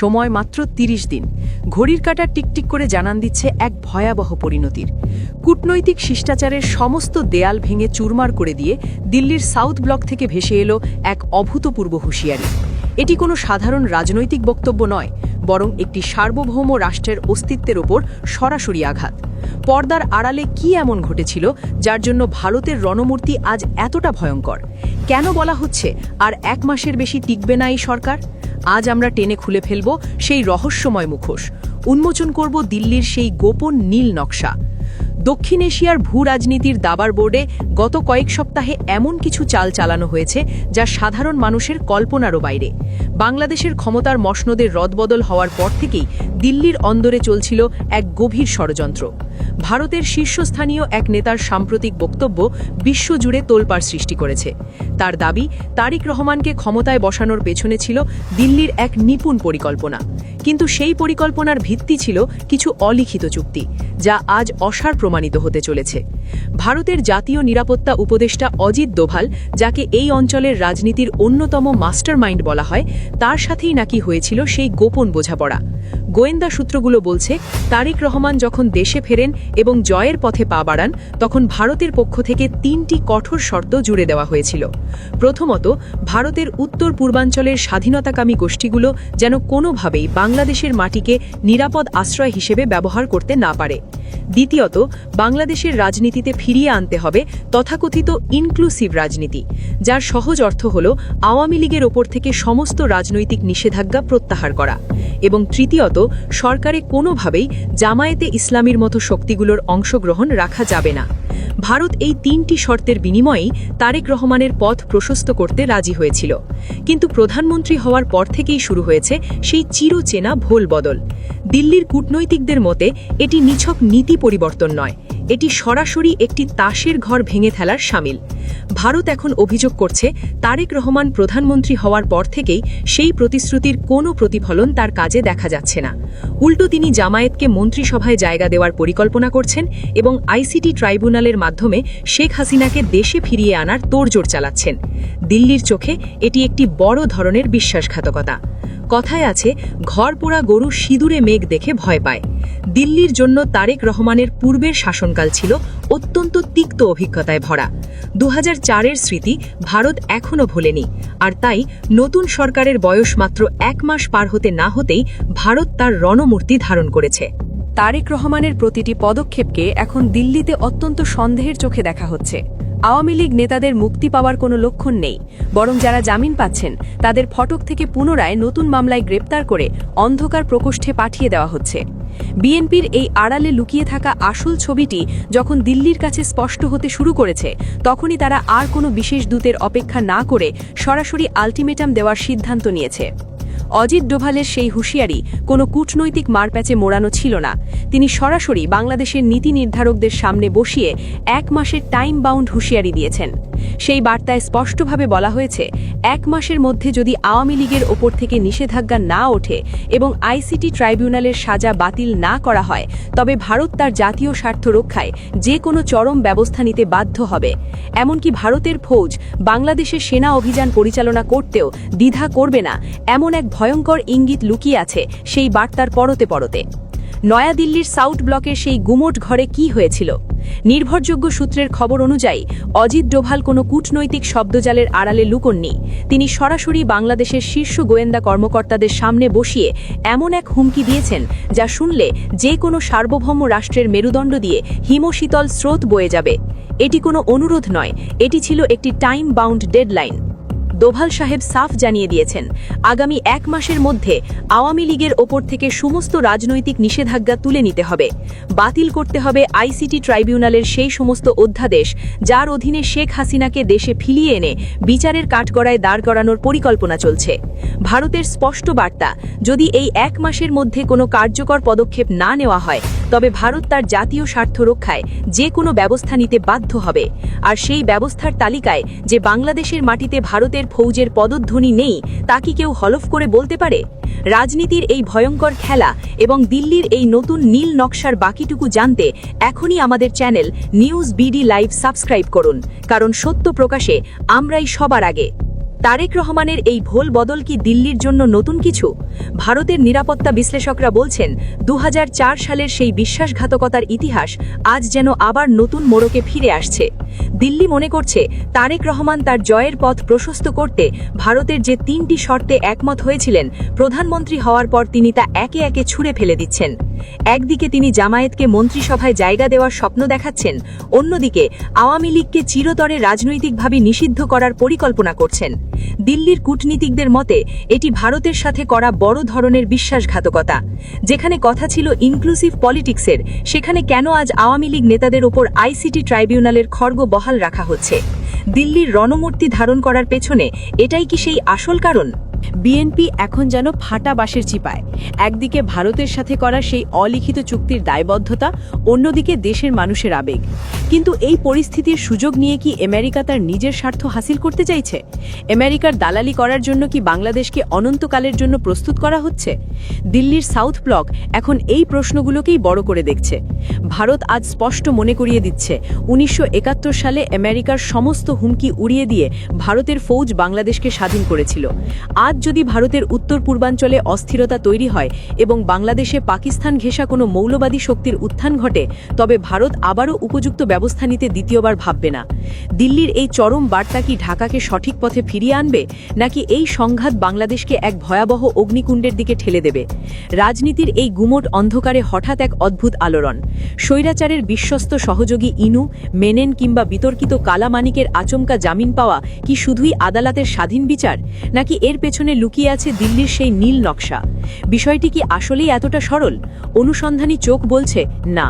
সময় মাত্র ৩০ দিন। ঘড়ির কাঁটা টিকটিক করে জানান দিচ্ছে এক ভয়াবহ পরিণতির। কূটনৈতিক শিষ্টাচারের সমস্ত দেয়াল ভেঙে চুরমার করে দিয়ে দিল্লির সাউথ ব্লক থেকে ভেসে এলো এক অভূতপূর্ব হুঁশিয়ারি। এটি কোনো সাধারণ রাজনৈতিক বক্তব্য নয়, বরং একটি সার্বভৌম রাষ্ট্রের অস্তিত্বের ওপর সরাসরি আঘাত। পর্দার আড়ালে কি এমন ঘটেছিল যার জন্য ভারতের রণমূর্তি আজ এতটা ভয়ঙ্কর? কেন বলা হচ্ছে আর ১ মাসের বেশি টিকবে না এই সরকার? আজ আমরা টেনে খুলে ফেলব সেই রহস্যময় মুখোশ, উন্মোচন করব দিল্লির সেই গোপন নীল নকশা। দক্ষিণ এশিয়ার ভূ রাজনীতির দাবার বোর্ডে গত কয়েক সপ্তাহে এমন কিছু চাল চালানো হয়েছে যা সাধারণ মানুষের কল্পনারও বাইরে। বাংলাদেশের ক্ষমতার মসনদের রদবদল হওয়ার পর থেকেই দিল্লির অন্দরে চলছিল এক গভীর ষড়যন্ত্র। ভারতের শীর্ষস্থানীয় এক নেতার সাম্প্রতিক বক্তব্য বিশ্বজুড়ে তোলপাড় সৃষ্টি করেছে। তার দাবি, তারিক রহমানকে ক্ষমতায় বসানোর পেছনে ছিল দিল্লির এক নিপুণ পরিকল্পনা। কিন্তু সেই পরিকল্পনার ভিত্তি ছিল কিছু অলিখিত চুক্তি, যা আজ অসার প্রমাণিত হতে চলেছে। ভারতের জাতীয় নিরাপত্তা উপদেষ্টা অজিত দোভাল, যাকে এই অঞ্চলের রাজনীতির অন্যতম মাস্টারমাইন্ড বলা হয়, তার সাথেই নাকি হয়েছিল সেই গোপন বোঝাপড়া। গোয়েন্দা সূত্রগুলো বলছে, তারিক রহমান যখন দেশে ফেরেন এবং জয়ের পথে পা বাড়ান, তখন ভারতের পক্ষ থেকে ৩টি কঠোর শর্ত জুড়ে দেওয়া হয়েছিল। প্রথমত, ভারতের উত্তর পূর্বাঞ্চলের স্বাধীনতাকামী গোষ্ঠীগুলো যেন কোনোভাবেই বাংলাদেশের মাটিকে নিরাপদ আশ্রয় হিসেবে ব্যবহার করতে না পারে। দ্বিতীয়ত, বাংলাদেশের রাজনীতিতে ফিরিয়ে আনতে হবে তথাকথিত ইনক্লুসিভ রাজনীতি, যার সহজ অর্থ হল আওয়ামী লীগের ওপর থেকে সমস্ত রাজনৈতিক নিষেধাজ্ঞা প্রত্যাহার করা। এবং তৃতীয়ত, সরকারে কোনোভাবেই জামায়াতে ইসলামীর মতো শক্তিগুলোর অংশগ্রহণ রাখা যাবে না। ভারত এই ৩টি শর্তের বিনিময়েই তারেক রহমানের পথ প্রশস্ত করতে রাজি হয়েছিল। কিন্তু প্রধানমন্ত্রী হওয়ার পর থেকেই শুরু হয়েছে সেই চিরচেনা ভোল বদল। দিল্লির কূটনৈতিকদের মতে এটি নিছক নীতি পরিবর্তন নয়, এটি সরাসরি একটি তাসের ঘর ভেঙে ফেলার শামিল। ভারত এখন অভিযোগ করছে, তারেক রহমান প্রধানমন্ত্রী হওয়ার পর থেকেই সেই প্রতিশ্রুতির কোনো প্রতিফলন তার কাজে দেখা যাচ্ছে না। উল্টো তিনি জামায়াতকে মন্ত্রিসভায় জায়গা দেওয়ার পরিকল্পনা করছেন এবং আইসিটি ট্রাইব্যুনালের মাধ্যমে শেখ হাসিনাকে দেশে ফিরিয়ে আনার তোড়জোড় চালাচ্ছেন। দিল্লির চোখে এটি একটি বড় ধরনের বিশ্বাসঘাতকতা। কথায় আছে, ঘর পোড়া গরু সিঁদুরে মেঘ দেখে ভয় পায়। দিল্লির জন্য তারেক রহমানের পূর্বের শাসনকাল ছিল অত্যন্ত তিক্ত অভিজ্ঞতায় ভরা। ২০০৪-এর স্মৃতি ভারত এখনও ভোলেনি, আর তাই নতুন সরকারের বয়স মাত্র ১ মাস পার হতে না হতেই ভারত তার রণমূর্তি ধারণ করেছে। তারেক রহমানের প্রতিটি পদক্ষেপকে এখন দিল্লিতে অত্যন্ত সন্দেহের চোখে দেখা হচ্ছে। আওয়ামী লীগ নেতাদের মুক্তি পাওয়ার কোনো লক্ষণ নেই, বরং যারা জামিন পাচ্ছেন তাদের ফটক থেকে পুনরায় নতুন মামলায় গ্রেপ্তার করে অন্ধকার প্রকোষ্ঠে পাঠিয়ে দেওয়া হচ্ছে। বিএনপির এই আড়ালে লুকিয়ে থাকা আসল ছবিটি যখন দিল্লির কাছে স্পষ্ট হতে শুরু করেছে, তখনই তারা আর কোনো বিশেষ দূতের অপেক্ষা না করে সরাসরি আলটিমেটাম দেওয়ার সিদ্ধান্ত নিয়েছে। অজিত ডোভালের সেই হুঁশিয়ারি কোনো কূটনৈতিক মারপ্যাচে মোড়ানো ছিল না। তিনি সরাসরি বাংলাদেশের নীতি নির্ধারকদের সামনে বসিয়ে ১ মাসের টাইম বাউন্ড হুঁশিয়ারি দিয়েছেন। সেই বার্তায় স্পষ্টভাবে বলা হয়েছে, ১ মাসের মধ্যে যদি আওয়ামী লীগের ওপর থেকে নিষেধাজ্ঞা না ওঠে এবং আইসিটি ট্রাইব্যুনালের সাজা বাতিল না করা হয়, তবে ভারত তার জাতীয় স্বার্থ রক্ষায় যে কোনো চরম ব্যবস্থা নিতে বাধ্য হবে। এমনকি ভারতের ফৌজ বাংলাদেশের সেনা অভিযান পরিচালনা করতেও দ্বিধা করবে না, এমন এক ভয়ঙ্কর ইঙ্গিত লুকিয়ে আছে সেই বার্তার পরতে পরতে। নয়াদিল্লির সাউথ ব্লকের সেই গুমোট ঘরে কি হয়েছিল? নির্ভরযোগ্য সূত্রের খবর অনুযায়ী অজিত ডোভাল কোনো কূটনৈতিক শব্দজালের আড়ালে লুকোননি। তিনি সরাসরি বাংলাদেশের শীর্ষ গোয়েন্দা কর্মকর্তাদের সামনে বসিয়ে এমন এক হুমকি দিয়েছেন, যা শুনলে যে কোনো সার্বভৌম রাষ্ট্রের মেরুদণ্ড দিয়ে হিমশীতল স্রোত বয়ে যাবে। এটি কোনো অনুরোধ নয়, এটি ছিল একটি টাইম বাউন্ড ডেডলাইন। দোভাল সাহেব সাফ জানিয়ে দিয়েছেন, আগামী ১ মাসের মধ্যে আওয়ামী লীগের ওপর থেকে সমস্ত রাজনৈতিক নিষেধাজ্ঞা তুলে নিতে হবে। বাতিল করতে হবে আইসিটি ট্রাইব্যুনালের সেই সমস্ত অধ্যাদেশ যার অধীনে শেখ হাসিনাকে দেশে ফিরিয়ে এনে বিচারের কাঠগড়ায় দাঁড় করানোর পরিকল্পনা চলছে। ভারতের স্পষ্ট বার্তা, যদি এই ১ মাসের মধ্যে কোনো কার্যকর পদক্ষেপ না নেওয়া হয়, তবে ভারত তার জাতীয় স্বার্থ রক্ষায় যে কোনো ব্যবস্থা নিতে বাধ্য হবে। আর সেই ব্যবস্থার তালিকায় যে বাংলাদেশের মাটিতে ভারতের ফৌজের পদধ্বনি নেই, তা কি কেউ হলফ করে বলতে পারে? রাজনীতির এই ভয়ঙ্কর খেলা এবং দিল্লির এই নতুন নীল নকশার বাকিটুকু জানতে এখনই আমাদের channel news BD live subscribe করুন, কারণ সত্য প্রকাশে আমরাই সবার আগে। তারেক রহমানের এই ভোল বদল কি দিল্লির জন্য নতুন কিছু? ভারতের নিরাপত্তা বিশ্লেষকরা বলছেন ২০০৪ সালের সেই বিশ্বাসঘাতকতার ইতিহাস আজ যেন আবার নতুন মোড়কে ফিরে আসছে। দিল্লি মনে করছে তারেক রহমান তার জয়ের পথ প্রশস্ত করতে ভারতের যে ৩টি শর্তে একমত হয়েছিলেন, প্রধানমন্ত্রী হওয়ার পর তিনি তা একে একে ছুঁড়ে ফেলে দিচ্ছেন। একদিকে তিনি জামায়াতকে মন্ত্রিসভায় জায়গা দেওয়ার স্বপ্ন দেখাচ্ছেন, অন্যদিকে আওয়ামী লীগকে চিরতরে রাজনৈতিকভাবে নিষিদ্ধ করার পরিকল্পনা করছেন। দিল্লির কূটনীতিকদের মতে এটি ভারতের সাথে করা বড় ধরনের বিশ্বাসঘাতকতা। যেখানে কথা ছিল ইনক্লুসিভ পলিটিক্সের, সেখানে কেন আজ আওয়ামী লীগ নেতাদের ওপর আইসিটি ট্রাইব্যুনালের খড়গ বহাল রাখা হচ্ছে? দিল্লির রণমূর্তি ধারণ করার পেছনে এটাই কি সেই আসল কারণ? বিএনপি এখন যেন ফাটা বাঁশের চিপায়। একদিকে ভারতের সাথে করা সেই অলিখিত চুক্তির দায়বদ্ধতা, অন্যদিকে দেশের মানুষের আবেগ। কিন্তু এই পরিস্থিতির সুযোগ নিয়ে কি আমেরিকা তার নিজের স্বার্থ হাসিল করতে চাইছে? আমেরিকার দালালি করার জন্য কি বাংলাদেশকে অনন্তকালের জন্য প্রস্তুত করা হচ্ছে? দিল্লির সাউথ ব্লক এখন এই প্রশ্নগুলোকেই বড় করে দেখছে। ভারত আজ স্পষ্ট মনে করিয়ে দিচ্ছে ১৯৭১ সালে আমেরিকার সমস্ত হুমকি উড়িয়ে দিয়ে ভারতের ফৌজ বাংলাদেশকে স্বাধীন করেছিল। আজ যদি ভারতের উত্তর পূর্বাঞ্চলে অস্থিরতা তৈরি হয় এবং বাংলাদেশে পাকিস্তান ঘেঁষা কোনো মৌলবাদী শক্তির উত্থান ঘটে, তবে ভারত আবারও উপযুক্ত ব্যবস্থা নিতে দ্বিতীয়বার ভাববে না। দিল্লির এই চরম বার্তা কি ঢাকাকে সঠিক পথে ফিরিয়ে আনবে, নাকি এই সংঘাত বাংলাদেশকে এক ভয়াবহ অগ্নিকুণ্ডের দিকে ঠেলে দেবে? রাজনীতির এই গুমোট অন্ধকারে হঠাৎ এক অদ্ভুত আলোড়ন। স্বৈরাচারের বিশ্বস্ত সহযোগী ইনু, মেনেন কিংবা বিতর্কিত কালামানিকের আচমকা জামিন পাওয়া কি শুধুই আদালতের স্বাধীন বিচার, নাকি এর পেছনে লুকিয়ে আছে দিল্লির সেই নীল নকশা? বিষয়টি কি আসলেই এতটা সরল? অনুসন্ধানী চোখ বলছে না।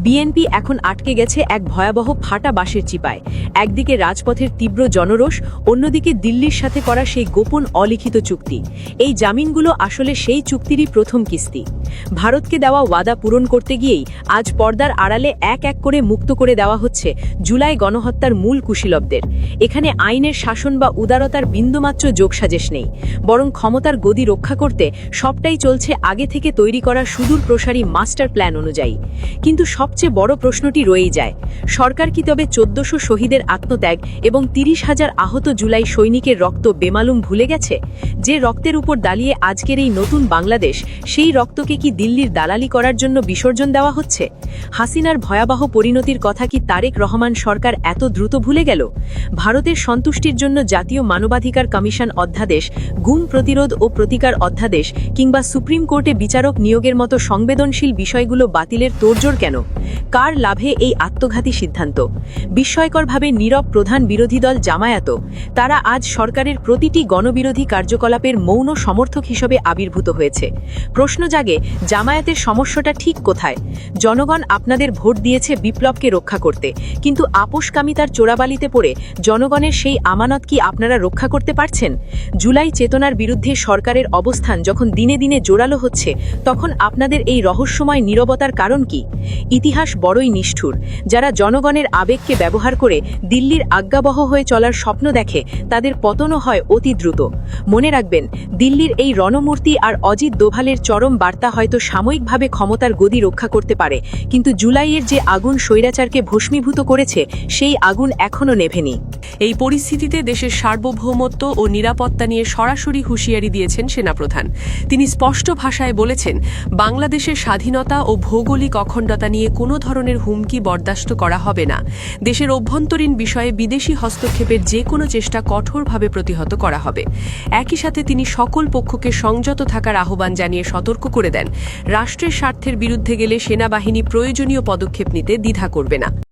বিএনপি এখন আটকে গেছে এক ভয়াবহ ফাটা বাঁশের চিপায়। একদিকে রাজপথের তীব্র জনরোষ, অন্যদিকে দিল্লির সাথে করা সেই গোপন অলিখিত চুক্তি। এই জামিনগুলো আসলে সেই চুক্তিরই প্রথম কিস্তি। ভারতকে দেওয়া ওয়াদা পূরণ করতে গিয়েই আজ পর্দার আড়ালে এক এক করে মুক্ত করে দেওয়া হচ্ছে জুলাই গণহত্যার মূল কুশীলবদের। এখানে আইনের শাসন বা উদারতার বিন্দুমাত্র যোগসাজেশ নেই, বরং ক্ষমতার গদি রক্ষা করতে সবটাই চলছে আগে থেকে তৈরি করা সুদূর প্রসারী মাস্টার প্ল্যান অনুযায়ী। কিন্তু সবচেয়ে বড় প্রশ্নটি রয়েই যায়, সরকার কি তবে ১৪০০ শহীদের আত্মত্যাগ এবং ৩০,০০০ আহত জুলাই সৈনিকের রক্ত বেমালুম ভুলে গেছে? যে রক্তের উপর দাঁড়িয়ে আজকের এই নতুন বাংলাদেশ, সেই রক্তকে কি দিল্লির দালালি করার জন্য বিসর্জন দেওয়া হচ্ছে? হাসিনার ভয়াবহ পরিণতির কথা কি তারেক রহমান সরকার এত দ্রুত ভুলে গেল? ভারতের সন্তুষ্টির জন্য জাতীয় মানবাধিকার কমিশন অধ্যাদেশ, গুম প্রতিরোধ ও প্রতিকার অধ্যাদেশ কিংবা সুপ্রিম কোর্টে বিচারক নিয়োগের মতো সংবেদনশীল বিষয়গুলো বাতিলের তোড়জোড় কেন? কার লাভে এই আত্মঘাতী সিদ্ধান্ত? বিস্ময়করভাবে নীরব প্রধান বিরোধী দল জামায়াত, তারা আজ সরকারের প্রতিটি গণবিরোধী কার্যকলাপের মৌন সমর্থক হিসেবে আবির্ভূত হয়েছে। প্রশ্ন জাগে, জামায়াতের সমস্যাটা ঠিক কোথায়? জনগণ আপনাদের ভোট দিয়েছে বিপ্লবকে রক্ষা করতে, কিন্তু আপোষকামিতার চোরাবালিতে পড়ে জনগণের সেই আমানত কি আপনারা রক্ষা করতে পারছেন? জুলাই চেতনার বিরুদ্ধে সরকারের অবস্থান যখন দিনে দিনে জোরালো হচ্ছে, তখন আপনাদের এই রহস্যময় নীরবতার কারণ কি? ইতিহাস বড়ই নিষ্ঠুর। যারা জনগণের আবেগকে ব্যবহার করে দিল্লির আজ্ঞাবহ হয়ে চলার স্বপ্ন দেখে, তাদের পতনও হয় অতি দ্রুত। মনে রাখবেন, দিল্লির এই রণমূর্তি আর অজিত দোভালের চরম বার্তা হয়তো সাময়িকভাবে ক্ষমতার গদি রক্ষা করতে পারে, কিন্তু জুলাইয়ের যে আগুন স্বৈরাচারকে ভস্মীভূত করেছে, সেই আগুন এখনও নেভেনি। এই পরিস্থিতিতে দেশের সার্বভৌমত্ব ও নিরাপত্তা নিয়ে সরাসরি হুঁশিয়ারি দিয়েছেন সেনাপ্রধান। তিনি স্পষ্ট ভাষায় বলেছেন, বাংলাদেশের স্বাধীনতা ও ভৌগোলিক অখণ্ডতা নিয়ে কোনো ধরনের হুমকি বরদাস্ত করা হবে না। দেশের অভ্যন্তরীণ বিষয়ে বিদেশি হস্তক্ষেপের যে কোনো চেষ্টা কঠোরভাবে প্রতিহত করা হবে। একই সাথে তিনি সকল পক্ষকে সংযত থাকার আহ্বান জানিয়ে সতর্ক করে দেন, রাষ্ট্রের স্বার্থের বিরুদ্ধে গেলে সেনাবাহিনী প্রয়োজনীয় পদক্ষেপ নিতে দ্বিধা করবে না।